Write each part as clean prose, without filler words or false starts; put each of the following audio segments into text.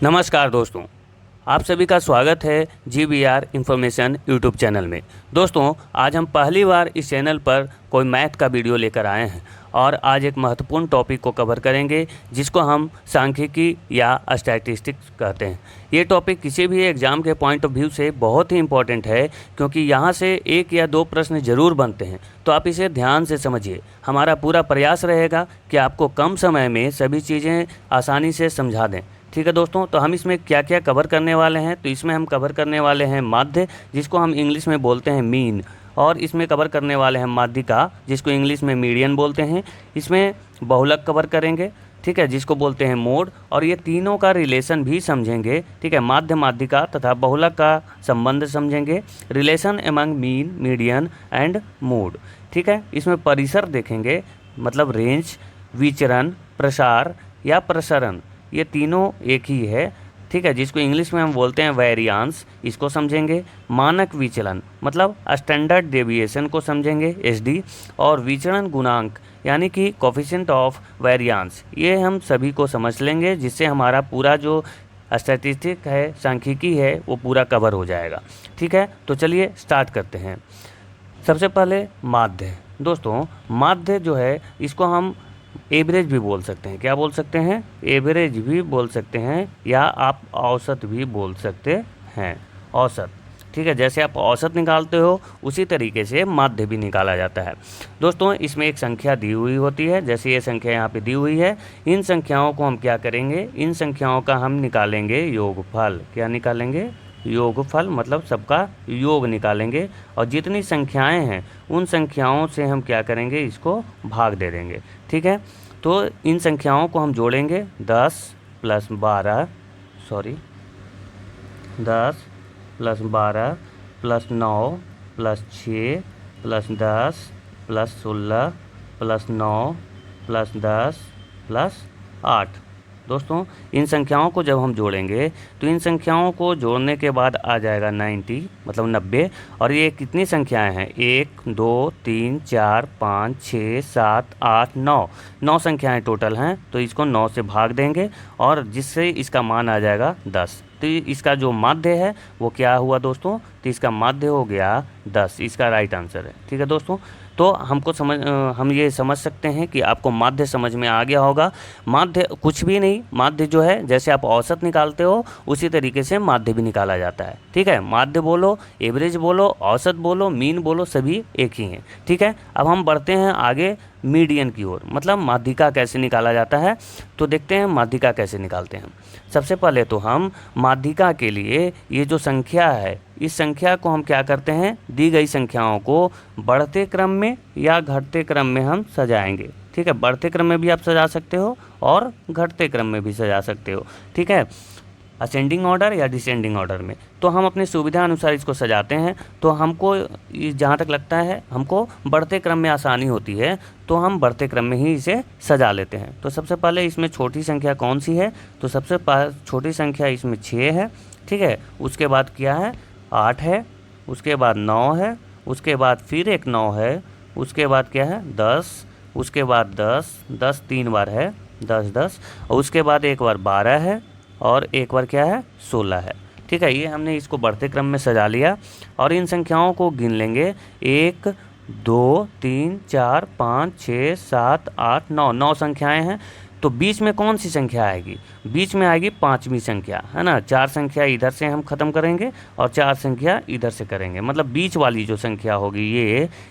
नमस्कार दोस्तों, आप सभी का स्वागत है GBR इन्फॉर्मेशन यूट्यूब चैनल में। दोस्तों, आज हम पहली बार इस चैनल पर कोई मैथ का वीडियो लेकर आए हैं और आज एक महत्वपूर्ण टॉपिक को कवर करेंगे जिसको हम सांख्यिकी या स्टैटिस्टिक्स कहते हैं। ये टॉपिक किसी भी एग्ज़ाम के पॉइंट ऑफ व्यू से बहुत ही इम्पोर्टेंट है क्योंकि यहाँ से एक या दो प्रश्न ज़रूर बनते हैं, तो आप इसे ध्यान से समझिए। हमारा पूरा प्रयास रहेगा कि आपको कम समय में सभी चीज़ें आसानी से समझा दें। ठीक है दोस्तों, तो हम इसमें क्या क्या कवर करने वाले हैं, तो इसमें हम कवर करने वाले हैं माध्य, जिसको हम इंग्लिश में बोलते हैं मीन, और इसमें कवर करने वाले हैं माध्यिका, जिसको इंग्लिश में मीडियन बोलते हैं। इसमें बहुलक कवर करेंगे, ठीक है, जिसको बोलते हैं मोड, और ये तीनों का रिलेशन भी समझेंगे। ठीक है, माध्य, माध्यिका तथा बहुलक का संबंध समझेंगे, relation among mean, median and mode. ठीक है, इसमें परिसर देखेंगे, मतलब रेंज, विचरण, प्रसार या प्रसरण, ये तीनों एक ही है। ठीक है, जिसको इंग्लिश में हम बोलते हैं वेरियांस, इसको समझेंगे। मानक विचलन मतलब स्टैंडर्ड डेविएशन को समझेंगे, SD, और विचरण गुणांक यानी कि कोफिशिएंट ऑफ वेरियांस, ये हम सभी को समझ लेंगे, जिससे हमारा पूरा जो स्टैटिस्टिक है, सांख्यिकी है, वो पूरा कवर हो जाएगा। ठीक है, तो चलिए स्टार्ट करते हैं। सबसे पहले माध्य। दोस्तों, माध्य जो है इसको हम एवरेज भी बोल सकते हैं। क्या बोल सकते हैं? एवरेज भी बोल सकते हैं, या आप औसत भी बोल सकते हैं। औसत, ठीक है, जैसे आप औसत निकालते हो उसी तरीके से माध्य भी निकाला जाता है। दोस्तों, इसमें एक संख्या दी हुई होती है, जैसे ये संख्या यहाँ पे दी हुई है। इन संख्याओं को हम क्या करेंगे? इन संख्याओं का हम निकालेंगे योगफल। क्या निकालेंगे? योगफल, मतलब सबका योग निकालेंगे, और जितनी संख्याएं हैं उन संख्याओं से हम क्या करेंगे? इसको भाग दे देंगे। ठीक है, तो इन संख्याओं को हम जोड़ेंगे। 10 + 12 10 + 12 + 9 + 6 + 10 + 16 + 9 + 10 + 8। दोस्तों, इन संख्याओं को जब हम जोड़ेंगे तो इन संख्याओं को जोड़ने के बाद आ जाएगा 90, मतलब 90। और ये कितनी संख्याएं हैं? 1 2 3 4 5 6 7 8 9 संख्याएं टोटल हैं, तो इसको 9 से भाग देंगे और जिससे इसका मान आ जाएगा 10। तो इसका जो माध्य है वो क्या हुआ दोस्तों? तो इसका माध्य हो गया 10, इसका राइट आंसर है। ठीक है दोस्तों, तो हम ये समझ सकते हैं कि आपको माध्य समझ में आ गया होगा। माध्य कुछ भी नहीं, माध्य जो है जैसे आप औसत निकालते हो उसी तरीके से माध्य भी निकाला जाता है। ठीक है, माध्य बोलो, एवरेज बोलो, औसत बोलो, मीन बोलो, सभी एक ही हैं। ठीक है, अब हम बढ़ते हैं आगे मीडियन की ओर, मतलब माध्यिका कैसे निकाला जाता है। तो देखते हैं माध्यिका कैसे निकालते हैं। सबसे पहले तो हम माध्यिका के लिए ये जो संख्या है, इस संख्या को हम क्या करते हैं? दी गई संख्याओं को बढ़ते क्रम में या घटते क्रम में हम सजाएंगे। ठीक है, बढ़ते क्रम में भी आप सजा सकते हो और घटते क्रम में भी सजा सकते हो। ठीक है, असेंडिंग ऑर्डर या डिसेंडिंग ऑर्डर में। तो हम अपनी सुविधा अनुसार इसको सजाते हैं। तो हमको जहाँ तक लगता है हमको बढ़ते क्रम में आसानी होती है, तो हम बढ़ते क्रम में ही इसे सजा लेते हैं। तो सबसे पहले इसमें छोटी संख्या कौन सी है? तो सबसे छोटी संख्या इसमें 6 है। ठीक है, उसके बाद क्या है? 8 है, उसके बाद 9 है, उसके बाद फिर एक 9 है, उसके बाद क्या है? 10, उसके बाद 10 3 बार है, 10 10, और उसके बाद एक बार 12 है, और एक बार क्या है? 16 है। ठीक है, ये हमने इसको बढ़ते क्रम में सजा लिया और इन संख्याओं को गिन लेंगे। 1 2 3 4 5 6 7 8 9 संख्याएं हैं। तो बीच में कौन सी संख्या आएगी? बीच में आएगी 5वीं संख्या, है ना। 4 संख्या इधर से हम ख़त्म करेंगे और 4 संख्या इधर से करेंगे, मतलब बीच वाली जो संख्या होगी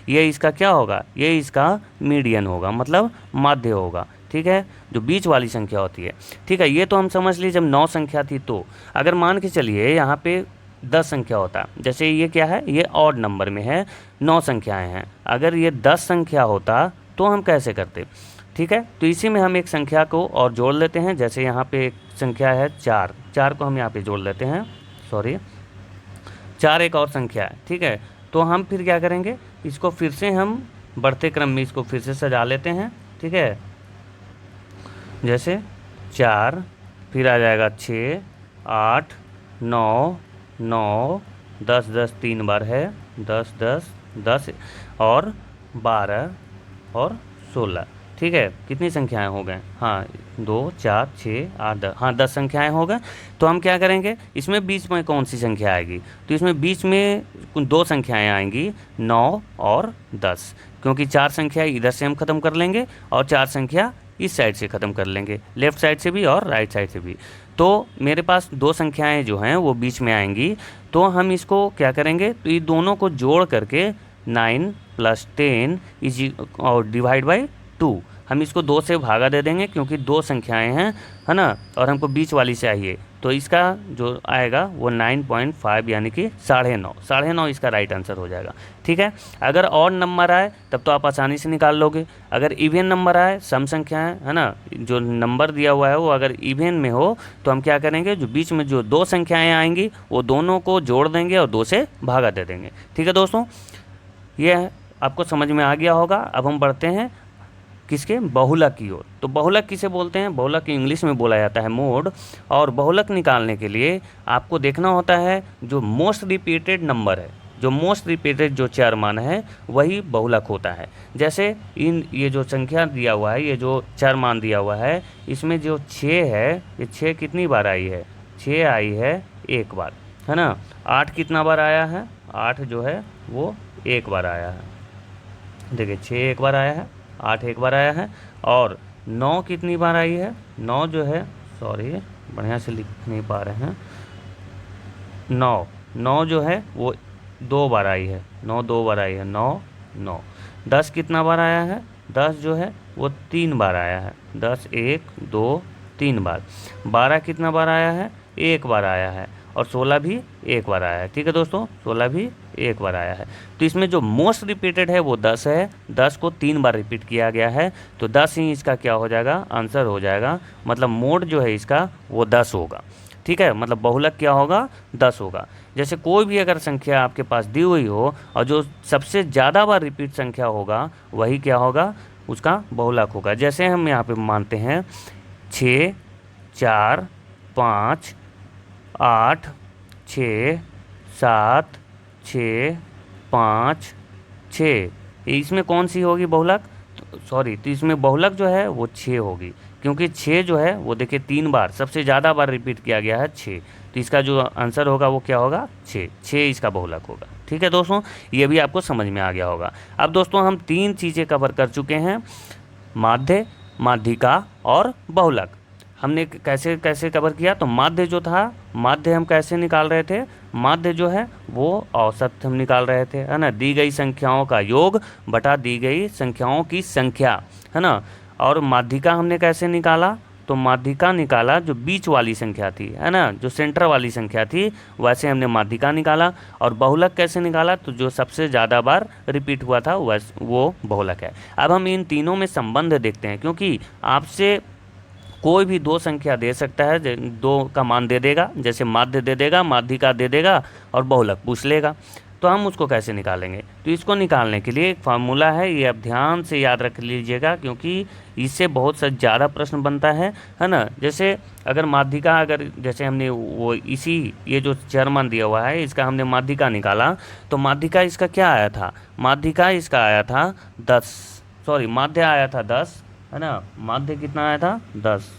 ये इसका क्या होगा? ये इसका मीडियन होगा, मतलब माध्य होगा। ठीक है, जो बीच वाली संख्या होती है। ठीक है, ये तो हम समझ लिए जब 9 संख्या थी। तो अगर मान के चलिए यहाँ पे 10 संख्या होता, जैसे ये क्या है? ये ऑड नंबर में है, 9 संख्याएं हैं। अगर ये 10 संख्या होता तो हम कैसे करते? ठीक है, तो इसी में हम एक संख्या को और जोड़ लेते हैं। जैसे यहाँ पे एक संख्या है 4 को हम यहाँ पे जोड़ लेते हैं। 4 एक और संख्या है। ठीक है, तो हम फिर क्या करेंगे? इसको फिर से हम बढ़ते क्रम में इसको फिर से सजा लेते हैं। ठीक है, जैसे 4, फिर आ जाएगा 6 8 9 9 10 10 3 बार है, 10 10 10 और 12 और 16। ठीक है, कितनी संख्याएं हो गए, हाँ 2 4 6 8 10, हाँ 10 संख्याएं हो गए। तो हम क्या करेंगे, इसमें बीच में कौन सी संख्या आएगी, तो इसमें बीच में दो संख्याएं आएंगी 9 और 10, क्योंकि 4 संख्या इधर से हम ख़त्म कर लेंगे और 4 संख्या इस साइड से ख़त्म कर लेंगे, लेफ़्ट साइड से भी और राइट साइड से भी। तो मेरे पास दो संख्याएं जो हैं वो बीच में आएंगी, तो हम इसको क्या करेंगे, तो ये दोनों को जोड़ करके 9 + 10 इज और डिवाइड बाई 2, हम इसको 2 से भागा दे देंगे क्योंकि दो संख्याएं हैं, है ना, और हमको बीच वाली चाहिए, तो इसका जो आएगा वो 9.5 यानी कि 9.5 इसका राइट आंसर हो जाएगा। ठीक है, अगर और नंबर आए तब तो आप आसानी से निकाल लोगे, अगर इवन नंबर आए, सम संख्या है ना, जो नंबर दिया हुआ है वो अगर इवन में हो तो हम क्या करेंगे, जो बीच में जो दो संख्याएँ आएंगी वो दोनों को जोड़ देंगे और 2 से भागा दे देंगे। ठीक है दोस्तों, ये आपको समझ में आ गया होगा। अब हम बढ़ते हैं किसके, बहुलक की ओर। तो बहुलक किसे बोलते हैं, बहुलक इंग्लिश में बोला जाता है मोड, और बहुलक निकालने के लिए आपको देखना होता है जो मोस्ट रिपीटेड नंबर है, जो मोस्ट रिपीटेड जो चार मान है वही बहुलक होता है। जैसे ये जो संख्या दिया हुआ है, ये जो चार मान दिया हुआ है, इसमें जो 6 है, ये 6 कितनी बार आई है, 6 आई है एक बार, है ना। 8 कितना बार आया है, 8 जो है वो एक बार आया है, देखिए 6 एक बार आया है, 8 एक बार आया है, और 9 कितनी बार आई है, 9 जो है, सॉरी बढ़िया से लिख नहीं पा रहे हैं, 9 जो है वो 2 बार आई है, 9 2 बार आई है, 9। 10 कितना बार आया है, 10 जो है वो 3 बार आया है, 10 1 2 3 बार। 12 कितना बार आया है, 1 बार आया है, और 16 भी 1 बार आया है। ठीक है दोस्तों, 16 भी 1 बार आया है। तो इसमें जो मोस्ट रिपीटेड है वो 10 है, 10 को 3 बार रिपीट किया गया है, तो 10 ही इसका क्या हो जाएगा, आंसर हो जाएगा, मतलब मोड जो है इसका वो 10 होगा। ठीक है, मतलब बहुलक क्या होगा, 10 होगा। जैसे कोई भी अगर संख्या आपके पास दी हुई हो और जो सबसे ज़्यादा बार रिपीट संख्या होगा वही क्या होगा, उसका बहुलक होगा। जैसे हम यहाँ पे मानते हैं 6 4 5 8 6 7 6 5 6, इसमें कौन सी होगी बहुलक, सॉरी, तो इसमें बहुलक जो है वो 6 होगी, क्योंकि 6 जो है वो देखिए 3 बार, सबसे ज़्यादा बार रिपीट किया गया है 6, तो इसका जो आंसर होगा वो क्या होगा, 6 इसका बहुलक होगा। ठीक है दोस्तों, ये भी आपको समझ में आ गया होगा। अब दोस्तों हम 3 चीज़ें कवर कर चुके हैं, माध्य, माध्यिका और बहुलक। हमने कैसे कैसे कवर किया, तो माध्य जो था, माध्य हम कैसे निकाल रहे थे, माध्य जो है वो औसत हम निकाल रहे थे, है ना, दी गई संख्याओं का योग बटा दी गई संख्याओं की संख्या, है ना। और माध्यिका हमने कैसे निकाला, तो माध्यिका निकाला जो बीच वाली संख्या थी, है ना, जो सेंटर वाली संख्या थी, वैसे हमने माध्यिका निकाला। और बहुलक कैसे निकाला, तो जो सबसे ज़्यादा बार रिपीट हुआ था वो बहुलक है। अब हम इन तीनों में संबंध देखते हैं, क्योंकि आपसे कोई भी दो संख्या दे सकता है, दो का मान दे देगा, जैसे माध्य दे देगा, माध्यिका दे देगा और बहुलक पूछ लेगा, तो हम उसको कैसे निकालेंगे। तो इसको निकालने के लिए एक फार्मूला है, ये आप ध्यान से याद रख लीजिएगा, क्योंकि इससे बहुत सा ज़्यादा प्रश्न बनता है ना। जैसे अगर माध्यिका, अगर जैसे हमने वो इसी ये जो चार मान दिया हुआ है इसका हमने माध्यिका निकाला, तो माध्यिका इसका क्या आया था, माध्यिका इसका आया था 10, सॉरी माध्य आया था 10, है ना, माध्य कितना आया था 10,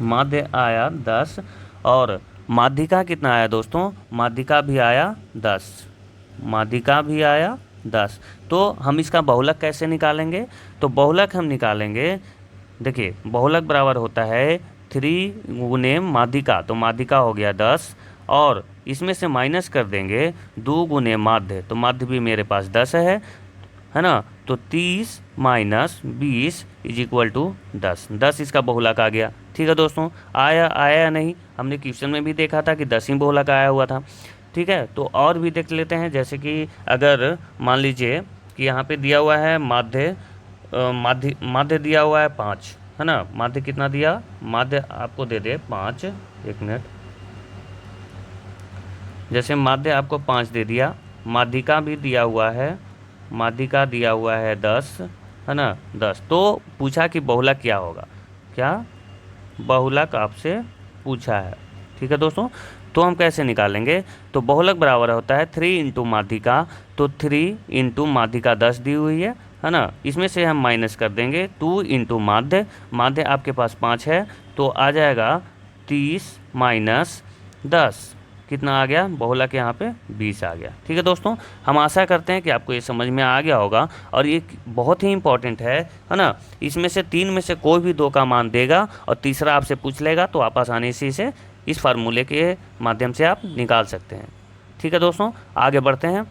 माध्य आया 10, और माध्यिका कितना आया दोस्तों, माध्यिका भी आया 10, माध्यिका भी आया 10। तो हम इसका बहुलक कैसे निकालेंगे, तो बहुलक हम निकालेंगे, देखिए बहुलक बराबर होता है 3 गुने माध्यिका, तो माध्यिका हो गया 10, और इसमें से माइनस कर देंगे 2 गुने माध्य, तो माध्य भी मेरे पास 10 है ना, तो 30 - 20 = 10, 10 इसका बहुलक आ गया। ठीक है दोस्तों, आया या नहीं, हमने क्वेश्चन में भी देखा था कि 10 ही बहुलक आया हुआ था। ठीक है, तो और भी देख लेते हैं, जैसे कि अगर मान लीजिए कि यहाँ पे दिया हुआ है माध्य, माध्य दिया हुआ है 5, है ना, माध्य कितना दिया, माध्य आपको दे दे 5, 1 मिनट, जैसे माध्य आपको 5 दे दिया, माध्यिका भी दिया हुआ है, माध्यिका दिया हुआ है 10, है ना 10, तो पूछा कि बहुलक क्या होगा, क्या बहुलक आपसे पूछा है। ठीक है दोस्तों, तो हम कैसे निकालेंगे, तो बहुलक बराबर होता है 3 × माध्यिका, तो 3 × माध्यिका 10 दी हुई है है ना, इसमें से हम माइनस कर देंगे 2 इंटू माध्य, माध्य आपके पास 5 है तो आ जाएगा 30 माइनस 10, कितना आ गया, बहुलक यहाँ पे 20 आ गया। ठीक है दोस्तों, हम आशा करते हैं कि आपको ये समझ में आ गया होगा और ये बहुत ही इंपॉर्टेंट है ना। इसमें से 3 में से कोई भी 2 का मान देगा और तीसरा आपसे पूछ लेगा तो आप आसानी से इसे इस फार्मूले के माध्यम से आप निकाल सकते हैं। ठीक है दोस्तों, आगे बढ़ते हैं।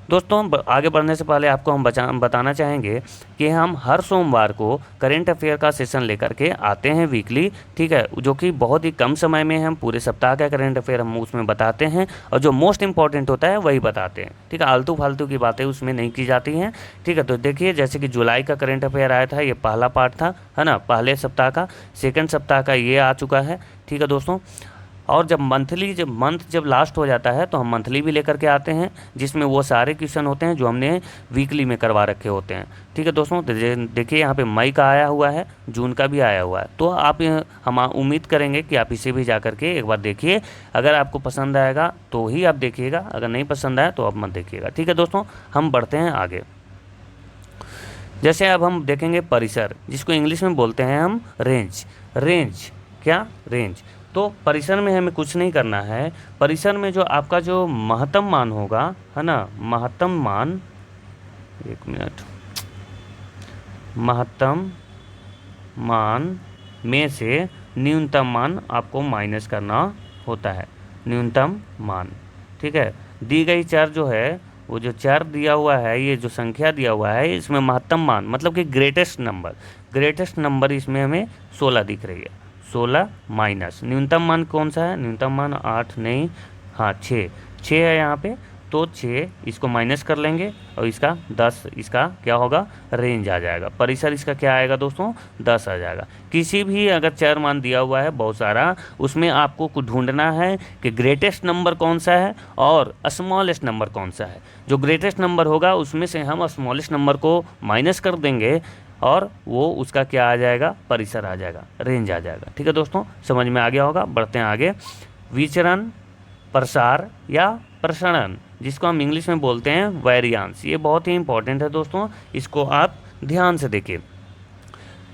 दोस्तों आगे बढ़ने से पहले आपको हम बताना चाहेंगे कि हम हर सोमवार को करेंट अफेयर का सेशन लेकर के आते हैं वीकली, ठीक है, जो कि बहुत ही कम समय में हम पूरे सप्ताह का करेंट अफेयर हम उसमें बताते हैं और जो मोस्ट इंपॉर्टेंट होता है वही बताते हैं। ठीक है, आलतू फालतू की बातें उसमें नहीं की जाती हैं। ठीक है, तो देखिए जैसे कि जुलाई का करेंट अफेयर आया था, ये पहला पार्ट था, है ना, पहले सप्ताह का। सेकेंड सप्ताह का ये आ चुका है। ठीक है दोस्तों, और जब मंथ जब लास्ट हो जाता है तो हम मंथली भी लेकर के आते हैं, जिसमें वो सारे क्वेश्चन होते हैं जो हमने वीकली में करवा रखे होते हैं। ठीक है दोस्तों, तो देखिए यहाँ पे मई का आया हुआ है, जून का भी आया हुआ है, तो आप हम उम्मीद करेंगे कि आप इसे भी जा करके एक बार देखिए। अगर आपको पसंद आएगा तो ही आप देखिएगा, अगर नहीं पसंद आया तो आप मत देखिएगा। ठीक है दोस्तों, हम बढ़ते हैं आगे। जैसे अब हम देखेंगे परिसर, जिसको इंग्लिश में बोलते हैं हम रेंज। रेंज तो परिसर में हमें कुछ नहीं करना है। परिसर में जो आपका जो महत्तम मान होगा, है ना, महत्तम मान, एक मिनट, महत्तम मान में से न्यूनतम मान आपको माइनस करना होता है, न्यूनतम मान। ठीक है, दी गई चर जो है, वो जो चर दिया हुआ है, ये जो संख्या दिया हुआ है, इसमें महत्तम मान मतलब कि ग्रेटेस्ट नंबर इसमें हमें 16 दिख रही है। 16 माइनस न्यूनतम मान कौन सा है, न्यूनतम मान 8 नहीं, हाँ 6 है यहाँ पे, तो 6 इसको माइनस कर लेंगे और इसका 10, इसका क्या होगा, रेंज आ जाएगा। परिसर इसका क्या आएगा दोस्तों, 10 आ जाएगा। किसी भी अगर चर मान दिया हुआ है बहुत सारा, उसमें आपको कुछ ढूंढना है कि ग्रेटेस्ट नंबर कौन सा है और स्मॉलेस्ट नंबर कौन सा है। जो ग्रेटेस्ट नंबर होगा उसमें से हम स्मॉलेस्ट नंबर को माइनस कर देंगे और वो उसका क्या आ जाएगा, परिसर आ जाएगा, रेंज आ जाएगा। ठीक है दोस्तों, समझ में आ गया होगा। बढ़ते हैं आगे। विचरण, प्रसार या प्रसरण, जिसको हम इंग्लिश में बोलते हैं वेरिएंस, ये बहुत ही इंपॉर्टेंट है दोस्तों, इसको आप ध्यान से देखिए।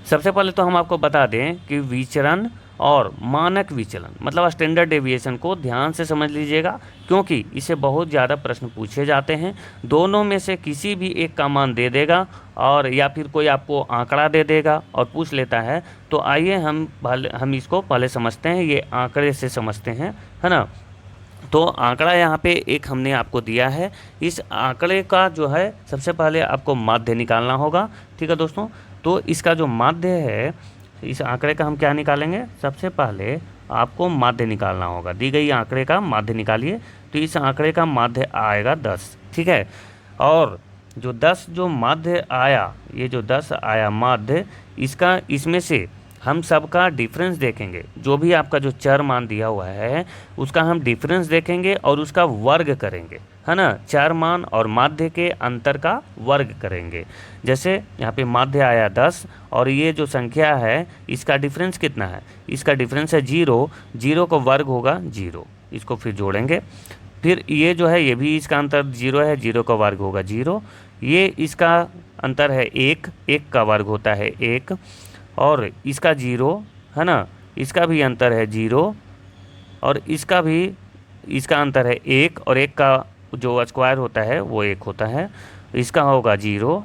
सबसे पहले तो हम आपको बता दें कि विचरण और मानक विचलन मतलब स्टैंडर्ड डेविएशन को ध्यान से समझ लीजिएगा, क्योंकि इससे बहुत ज़्यादा प्रश्न पूछे जाते हैं। दोनों में से किसी भी एक का मान दे देगा और या फिर कोई आपको आंकड़ा दे देगा और पूछ लेता है। तो आइए हम इसको पहले समझते हैं, ये आंकड़े से समझते हैं, है ना। तो आंकड़ा यहाँ पे एक हमने आपको दिया है, इस आंकड़े का जो है सबसे पहले आपको माध्य निकालना होगा। ठीक है दोस्तों, तो इसका जो माध्य है, इस आंकड़े का हम क्या निकालेंगे, सबसे पहले आपको माध्य निकालना होगा। दी गई आंकड़े का माध्य निकालिए, तो इस आंकड़े का माध्य आएगा 10। ठीक है, और जो 10 जो माध्य आया, ये जो 10 आया माध्य, इसमें से हम सबका डिफरेंस देखेंगे। जो भी आपका जो चर मान दिया हुआ है उसका हम डिफरेंस देखेंगे और उसका वर्ग करेंगे, है ना। चर मान और माध्य के अंतर का वर्ग करेंगे। जैसे यहाँ पे माध्य आया 10 और ये जो संख्या है इसका डिफरेंस कितना है, इसका डिफरेंस है 0, 0 का वर्ग होगा 0, इसको फिर जोड़ेंगे। फिर ये जो है ये भी इसका अंतर 0 है, 0 का वर्ग होगा 0, ये इसका अंतर है 1, 1 का वर्ग होता है 1, और इसका 0, है ना, इसका भी अंतर है 0, और इसका अंतर है 1, और 1 का जो स्क्वायर होता है वो 1 होता है। इसका होगा 0,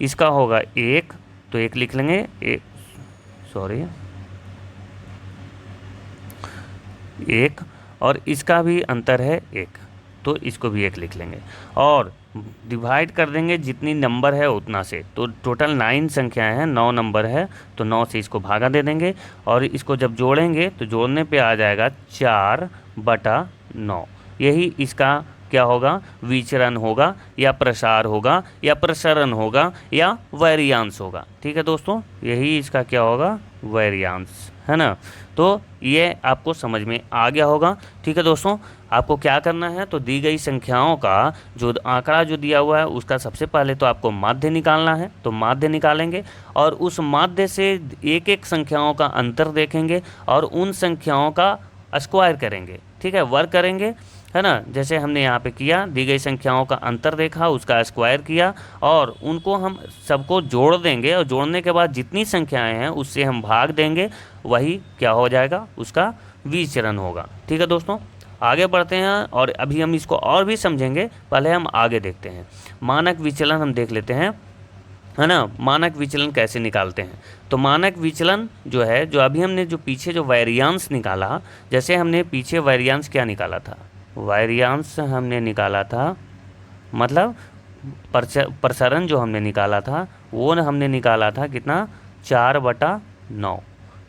इसका होगा 1, तो 1 लिख लेंगे, 1, और इसका भी अंतर है 1, तो इसको भी 1 लिख लेंगे और डिवाइड कर देंगे जितनी नंबर है उतना से। तो टोटल 9 संख्याएं हैं, 9 नंबर है, तो 9 से इसको भागा दे देंगे और इसको जब जोड़ेंगे तो जोड़ने पे आ जाएगा 4/9। यही इसका क्या होगा, विचरण होगा या प्रसार होगा या प्रसरण होगा या वेरिएंस होगा। ठीक है दोस्तों, यही इसका क्या होगा, वेरिएंस, है ना। तो ये आपको समझ में आ गया होगा। ठीक है दोस्तों, आपको क्या करना है, तो दी गई संख्याओं का जो आंकड़ा जो दिया हुआ है उसका सबसे पहले तो आपको माध्य निकालना है, तो माध्य निकालेंगे और उस माध्य से एक एक संख्याओं का अंतर देखेंगे और उन संख्याओं का स्क्वायर करेंगे। ठीक है, वर्ग करेंगे, है ना। जैसे हमने यहाँ पे किया, दी गई संख्याओं का अंतर देखा, उसका स्क्वायर किया और उनको हम सबको जोड़ देंगे और जोड़ने के बाद जितनी संख्याएं हैं उससे हम भाग देंगे, वही क्या हो जाएगा, उसका विचरण होगा। ठीक है दोस्तों, आगे बढ़ते हैं और अभी हम इसको और भी समझेंगे। पहले हम आगे देखते हैं, मानक विचलन हम देख लेते हैं, है ना। मानक विचलन कैसे निकालते हैं, तो मानक विचलन जो है, जो अभी हमने जो पीछे जो वैरियांस निकाला, जैसे हमने पीछे वैरियांस क्या निकाला था, वैरियांस हमने निकाला था, मतलब प्रसरण जो हमने निकाला था वो हमने निकाला था कितना, 4/9।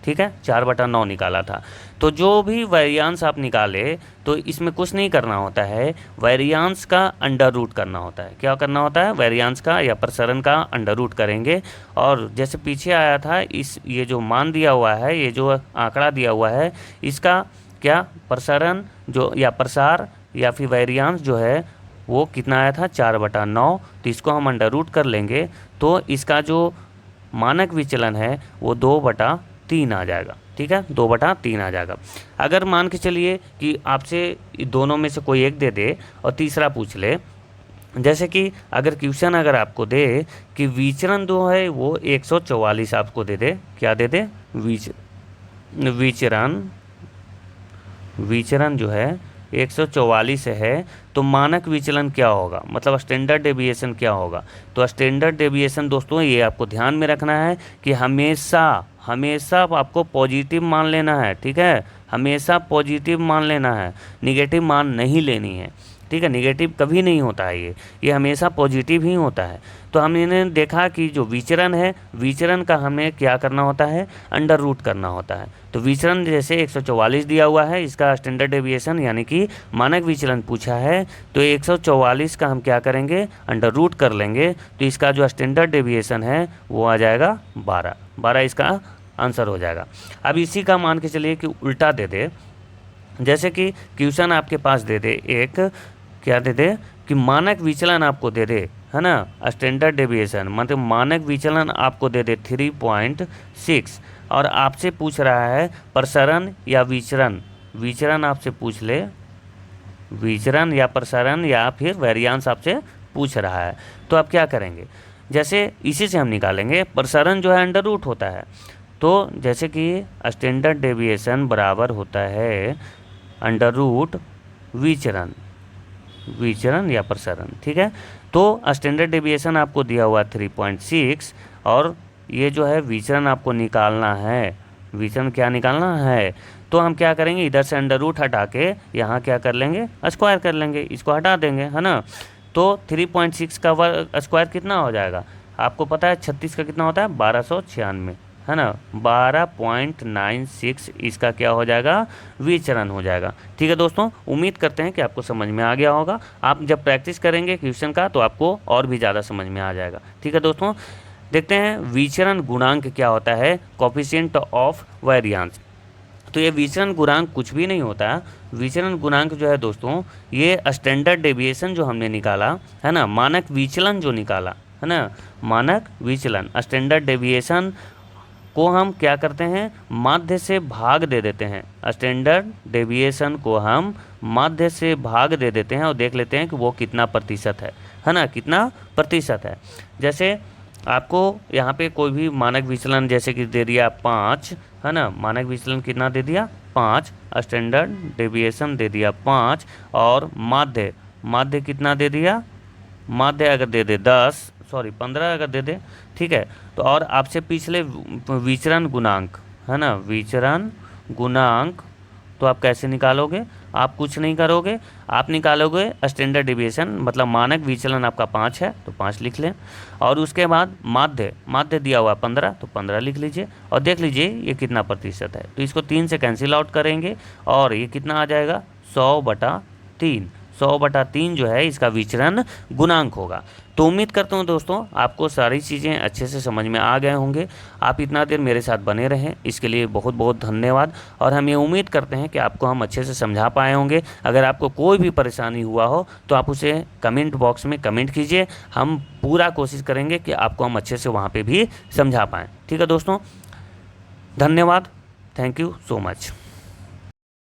ठीक है, 4/9 निकाला था। तो जो भी वैरियांस आप निकाले तो इसमें कुछ नहीं करना होता है, वैरियांस का अंडर रूट करना होता है। क्या करना होता है, वैरियांस का या प्रसरण का अंडर रूट करेंगे। और जैसे पीछे आया था, इस ये जो मान दिया हुआ है, ये जो आंकड़ा दिया हुआ है, इसका क्या प्रसरण जो या प्रसार या फिर वैरियांस जो है वो कितना आया था, 4/9। तो इसको हम अंडर रूट कर लेंगे तो इसका जो मानक विचलन है वो 2/3 आ जाएगा। ठीक है, 2/3 आ जाएगा। अगर मान के चलिए कि आपसे दोनों में से कोई एक दे दे और तीसरा पूछ ले, जैसे कि अगर क्वेश्चन अगर आपको दे कि विचरण जो है वो 144 आपको दे दे, क्या दे दे, विचरण जो है 144 है, तो मानक विचलन क्या होगा, मतलब स्टैंडर्ड डेविएशन क्या होगा। तो स्टैंडर्ड डेविएशन दोस्तों ये आपको ध्यान में रखना है कि हमेशा आपको पॉजिटिव मान लेना है। ठीक है, हमेशा पॉजिटिव मान लेना है, निगेटिव मान नहीं लेनी है। ठीक है, निगेटिव कभी नहीं होता है, ये हमेशा पॉजिटिव ही होता है। तो हमने देखा कि जो विचरण है, विचरण का हमें क्या करना होता है, अंडर रूट करना होता है। तो विचरण जैसे 144 दिया हुआ है, इसका स्टैंडर्ड डेविएशन यानी कि मानक विचलन पूछा है, तो 144 का हम क्या करेंगे, अंडर रूट कर लेंगे। तो इसका जो स्टैंडर्ड डेविएशन है वो आ जाएगा 12 इसका आंसर हो जाएगा। अब इसी का मान के चलिए कि उल्टा दे दे, जैसे कि क्वेश्चन आपके पास दे दे एक, क्या दे दे कि मानक विचलन आपको दे दे, है ना, स्टैंडर्ड डेविएशन मतलब मानक विचलन आपको दे दे 3.6 और आपसे पूछ रहा है प्रसरण या विचरण आपसे पूछ ले, विचरण या प्रसरण या फिर वेरिएंस आपसे पूछ रहा है। तो आप क्या करेंगे, जैसे इसी से हम निकालेंगे, प्रसरण जो है अंडर रूट होता है। तो जैसे कि स्टैंडर्ड डेविएशन बराबर होता है अंडर रूट विचरण या प्रसरण। ठीक है, तो स्टैंडर्ड डेविएशन आपको दिया हुआ 3.6 और ये जो है विचरण आपको निकालना है, विचरण क्या निकालना है। तो हम क्या करेंगे, इधर से अंडर रूट हटा के यहाँ क्या कर लेंगे, स्क्वायर कर लेंगे, इसको हटा देंगे, है ना। तो 3.6 का स्क्वायर कितना हो जाएगा, आपको पता है 36 का कितना होता है, 1296, है ना। 12.96 इसका क्या हो जाएगा, विचरण हो जाएगा। ठीक है दोस्तों, उम्मीद करते हैं कि आपको समझ में आ गया होगा। आप जब प्रैक्टिस करेंगे क्वेश्चन का तो आपको और भी ज़्यादा समझ में आ जाएगा। ठीक है दोस्तों, देखते हैं विचरण गुणांक क्या होता है, कोएफिशिएंट ऑफ वेरिएंस। तो ये विचरण गुणांक कुछ भी नहीं होता है। विचरण गुणांक जो है दोस्तों, ये स्टैंडर्ड डेविएशन जो हमने निकाला है ना, मानक विचलन जो निकाला है ना, मानक विचलन स्टैंडर्ड डेविएशन को हम क्या करते हैं, माध्य से भाग दे देते हैं। स्टैंडर्ड डेविएशन को हम माध्य से भाग दे देते हैं और देख लेते हैं कि वो कितना प्रतिशत है ना, कितना प्रतिशत है। जैसे आपको यहाँ पे कोई भी मानक विचलन जैसे कि दे दिया 5, है ना, मानक विचलन कितना दे दिया 5, स्टैंडर्ड डेविएशन दे दिया 5 और माध्य कितना दे दिया, माध्य अगर दे दे 15 अगर दे दे, ठीक है। तो और आपसे पिछले विचरण गुणांक है ना, विचरण गुणांक तो आप कैसे निकालोगे, आप कुछ नहीं करोगे, आप निकालोगे स्टैंडर्ड डेविएशन मतलब मानक विचलन आपका 5 है तो 5 लिख लें और उसके बाद माध्य दिया हुआ 15 तो 15 लिख लीजिए और देख लीजिए ये कितना प्रतिशत है। तो इसको 3 से कैंसिल आउट करेंगे और ये कितना आ जाएगा 100/3, 100/3 जो है इसका विचरण गुणांक होगा। तो उम्मीद करता हूँ दोस्तों आपको सारी चीज़ें अच्छे से समझ में आ गए होंगे। आप इतना देर मेरे साथ बने रहें इसके लिए बहुत बहुत धन्यवाद और हम ये उम्मीद करते हैं कि आपको हम अच्छे से समझा पाए होंगे। अगर आपको कोई भी परेशानी हुआ हो तो आप उसे कमेंट बॉक्स में कमेंट कीजिए, हम पूरा कोशिश करेंगे कि आपको हम अच्छे से वहाँ पर भी समझा पाएँ। ठीक है दोस्तों, धन्यवाद, थैंक यू सो मच।